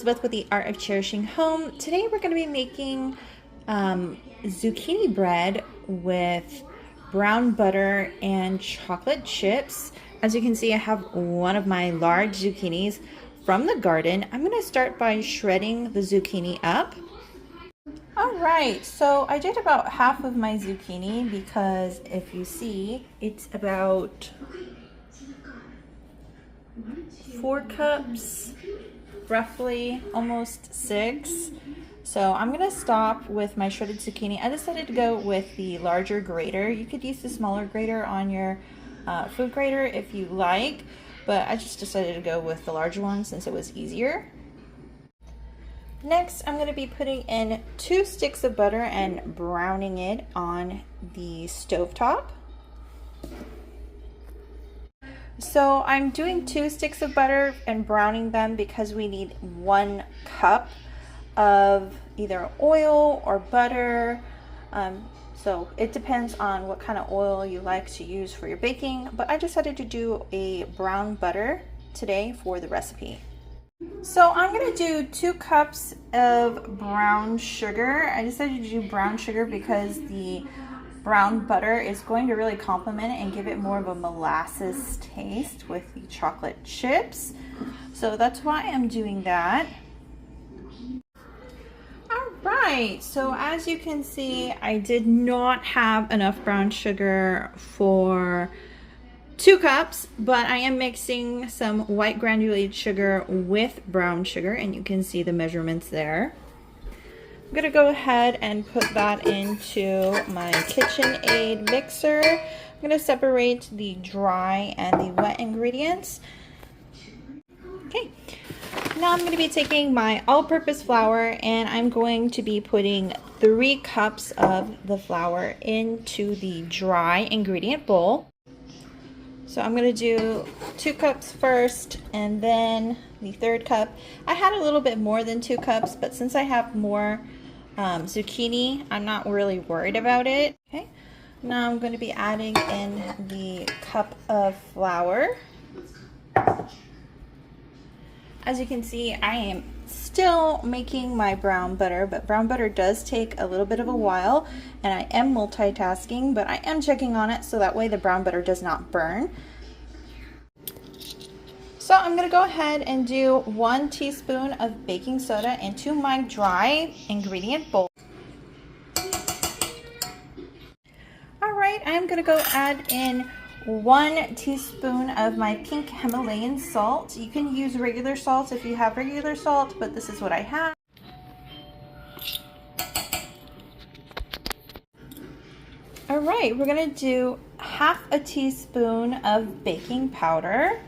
Elizabeth with the Art of Cherishing Home. Today we're going to be making zucchini bread with brown butter and chocolate chips. As you can see, I have one of my large zucchinis from the garden. I'm going to start by shredding the zucchini up. Alright, so I did about half of my zucchini because if you see, it's about 4 cups, roughly, almost 6. So I'm gonna stop with my shredded zucchini. I decided to go with the larger grater. You could use the smaller grater on your food grater if you like, but I just decided to go with the larger one since it was easier. Next, I'm going to be putting in 2 sticks of butter and browning it on the stovetop. So I'm doing 2 sticks of butter and browning them because we need 1 cup of either oil or butter. So it depends on what kind of oil you like to use for your baking, but I decided to do a brown butter today for the recipe. So I'm going to do 2 cups of brown sugar. I decided to do brown sugar because the brown butter is going to really complement it and give it more of a molasses taste with the chocolate chips. So that's why I'm doing that. Alright, so as you can see, I did not have enough brown sugar for 2 cups, but I am mixing some white granulated sugar with brown sugar, and you can see the measurements there. I'm going to go ahead and put that into my KitchenAid mixer. I'm going to separate the dry and the wet ingredients. Okay, now I'm going to be taking my all-purpose flour and I'm going to be putting 3 cups of the flour into the dry ingredient bowl. So I'm going to do 2 cups first and then the 3rd cup. I had a little bit more than 2 cups, but since I have more zucchini, I'm not really worried about it. Okay, now I'm going to be adding in the cup of flour. As you can see, I am still making my brown butter, but brown butter does take a little bit of a while, and I am multitasking, but I am checking on it so that way the brown butter does not burn. So I'm going to go ahead and do 1 teaspoon of baking soda into my dry ingredient bowl. Alright, I'm going to go add in 1 teaspoon of my pink Himalayan salt. You can use regular salt if you have regular salt, but this is what I have. Alright, we're going to do half a teaspoon of baking powder.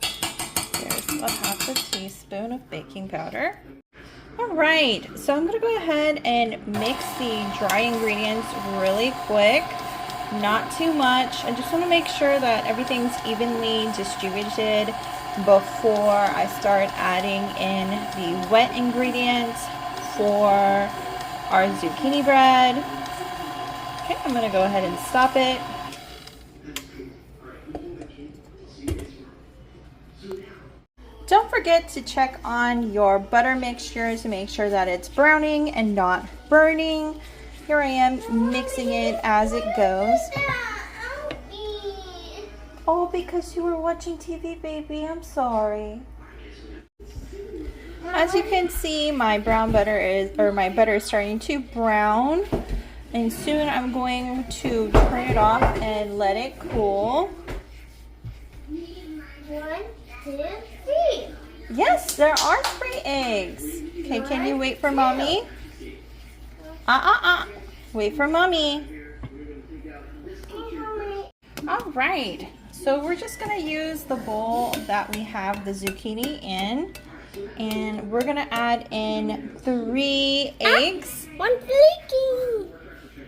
There's a half a teaspoon of baking powder. Alright, so I'm going to go ahead and mix the dry ingredients really quick. Not too much. I just want to make sure that everything's evenly distributed before I start adding in the wet ingredients for our zucchini bread. Okay, I'm going to go ahead and stop it. Don't forget to check on your butter mixture to make sure that it's browning and not burning. Here I am mixing it as it goes. Oh, because you were watching TV, baby. I'm sorry. As you can see, my butter is starting to brown, and soon I'm going to turn it off and let it cool. 1, 2, 3. Yes, there are 3 eggs. Okay, can you wait for mommy? Wait for mommy. All right, so we're just gonna use the bowl that we have the zucchini in, and we're gonna add in 3 eggs. One flaking.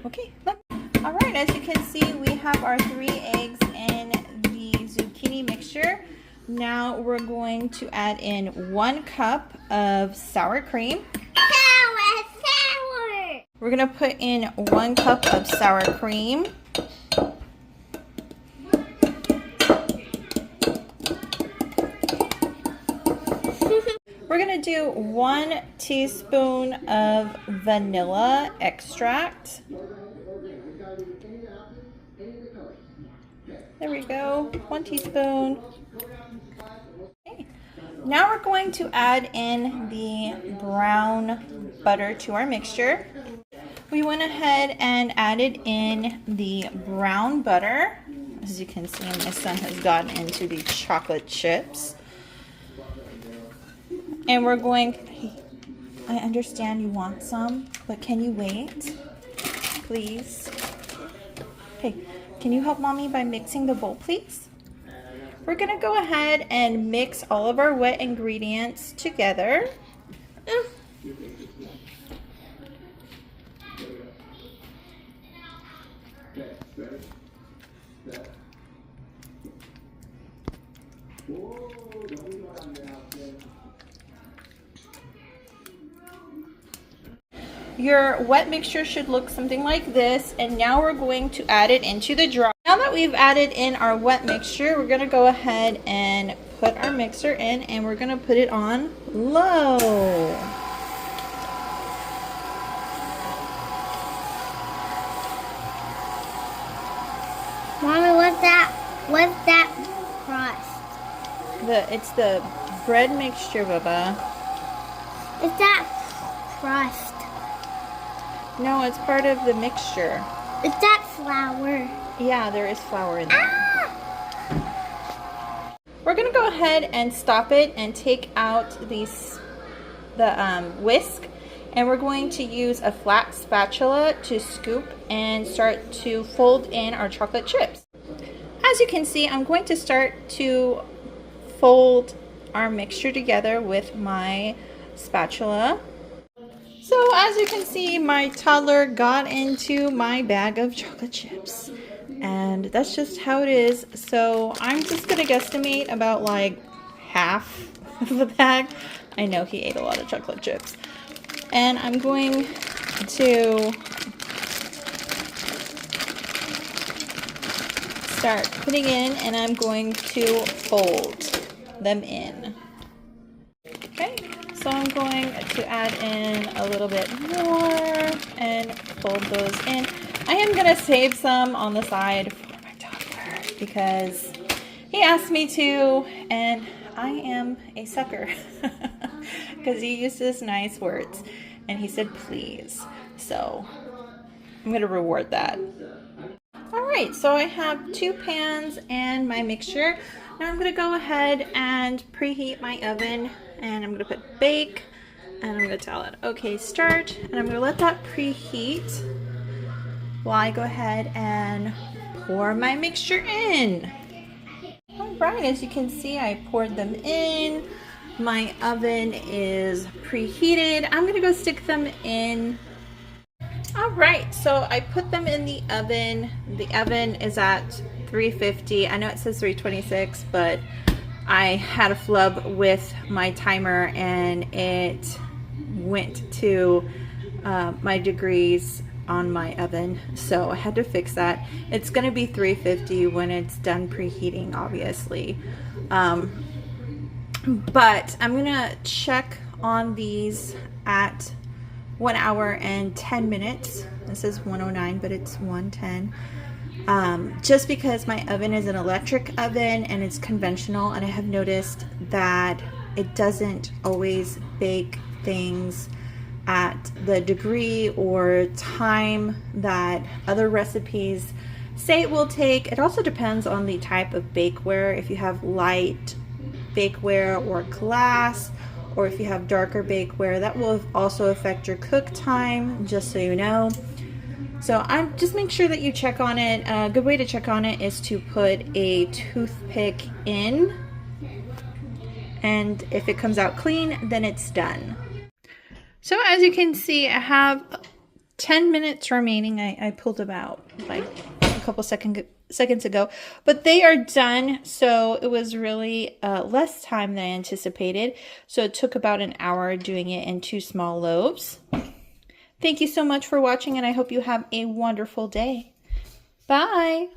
Okay, look. All right, as you can see, we have our 3 eggs in the zucchini mixture. Now we're going to add in 1 cup of sour cream. Sour. We're gonna put in 1 cup of sour cream. gonna do 1 teaspoon of vanilla extract. There we go, 1 teaspoon. Okay. Now we're going to add in the brown butter to our mixture. We went ahead and added in the brown butter. As you can see, my son has gotten into the chocolate chips. And we're going, I understand you want some, but can you wait? Please. Okay, can you help mommy by mixing the bowl, please? We're gonna go ahead and mix all of our wet ingredients together. Your wet mixture should look something like this, and now we're going to add it into the jar. Now that we've added in our wet mixture, we're going to go ahead and put our mixer in, and we're going to put it on low. Mommy, what's that crust? It's the bread mixture, Bubba. Is that crust? No, it's part of the mixture. Is that flour? Yeah, there is flour in there. We're gonna go ahead and stop it and take out the whisk, and we're going to use a flat spatula to scoop and start to fold in our chocolate chips. As you can see, I'm going to start to fold our mixture together with my spatula. So as you can see, my toddler got into my bag of chocolate chips, and that's just how it is. So I'm just gonna guesstimate about like half of the bag. I know he ate a lot of chocolate chips. And I'm going to start putting in, and I'm going to fold them in. Okay. So I'm going to add in a little bit more and fold those in. I am going to save some on the side for my toddler because he asked me to, and I am a sucker because he uses nice words and he said please. So I'm going to reward that. Alright, so I have 2 pans and my mixture. Now I'm going to go ahead and preheat my oven. And I'm going to put bake, and I'm going to tell it, okay, start, and I'm going to let that preheat while I go ahead and pour my mixture in. All right, as you can see, I poured them in. My oven is preheated. I'm going to go stick them in. All right, so I put them in the oven. The oven is at 350. I know it says 326, but I had a flub with my timer and it went to my degrees on my oven, so I had to fix that. It's going to be 350 when it's done preheating, obviously. But I'm going to check on these at 1 hour and 10 minutes. This says 109, but it's 110. Just because my oven is an electric oven and it's conventional, and I have noticed that it doesn't always bake things at the degree or time that other recipes say it will take. It also depends on the type of bakeware. If you have light bakeware or glass, or if you have darker bakeware, that will also affect your cook time, just so you know. So I'm just make sure that you check on it. A good way to check on it is to put a toothpick in, and if it comes out clean, then it's done. So as you can see, I have 10 minutes remaining. I pulled them out like a couple seconds ago, but they are done. So it was really less time than I anticipated. So it took about an hour doing it in 2 small loaves. Thank you so much for watching, and I hope you have a wonderful day. Bye.